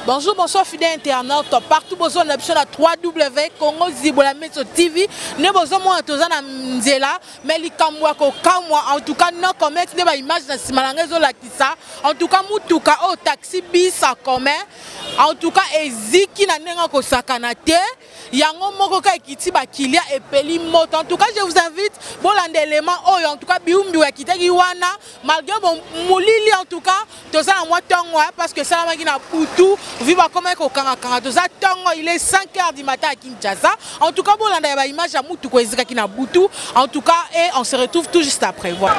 Bonjour, bonsoir fidèles internautes. Partout besoin d'option à 3W Congo Zibola Meso TV. Ne besoin moi tozana nzela mais likamwa ko kamwa en tout cas non commerce ne ba image na simalangezo la kisa. En tout cas mutuka au taxi bis en commun. En tout cas eziki na nenga ko sakanate. Yango moko ka ekiti ba kilia et peli moto. En tout cas je vous invite bolande élément oyo en tout cas biumbi wa kitaki wana malgré bon mulili en tout cas tozana moi tongwa parce que ça maki na putu viva comme un kokanga toza tongo il est 5h du matin à Kinshasa. En tout cas bolanda ya ba image ya mutu ko ezika ki na butu. En tout cas et on se retrouve tout juste après. Voilà.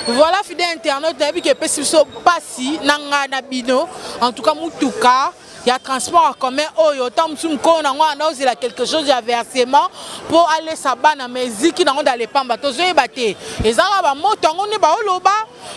Voilà, fidèle internaute, passi nanga na bino. En tout cas, mutuka. Il y a transport en commun. Oh, il y a quelque chose de versement pour aller s'abattre dans mes ziki dans les pamba. Et ça va monter en loba.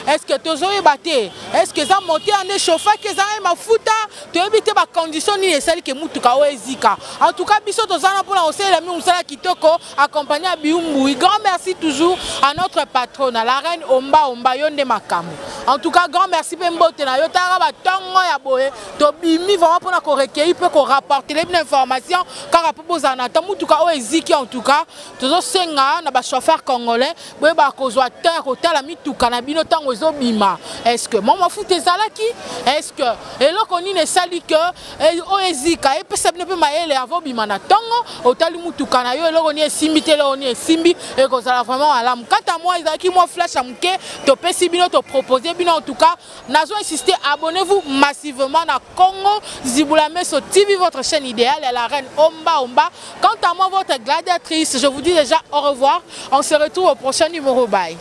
Est-ce que tu as battu? Est-ce que ça monté en échauffage? Que ça a mafuta? Tu as évité ma condition ni celle que mutuka zika. En tout cas, biso to zana pour la aussi la musala kitoko accompagné à Biumbu. Grand merci toujours à notre patronne, la reine Omba Yonde Makamu. En tout cas, grand merci Pembote na yo tara ba tongo ya boye. To bimi vraiment pour qu'on recueille peut qu'on rapporte les informations car à propos en temps mutuka ziki en tout cas toujours senga na ba chauffeur congolais boye ba kozwa terre hôtel la mituka na bino tango bima. Est-ce que maman fout tes alaki? Est-ce que et là qu'on ne sali que oezika et peut se ne peut mailler avant bima na tongo hôtel mutuka na yo là on est simbi là on est simbi et qu'on a vraiment à l'âme. Quant à moi ils moi flash amke to pesi bino to proposer bino en tout cas nazo insister abonnez-vous massivement na Congo Zibula Meso TV votre chaîne idéale et la reine Omba. Quant à moi votre gladiatrice je vous dis déjà au revoir. On se retrouve au prochain numéro. Bye.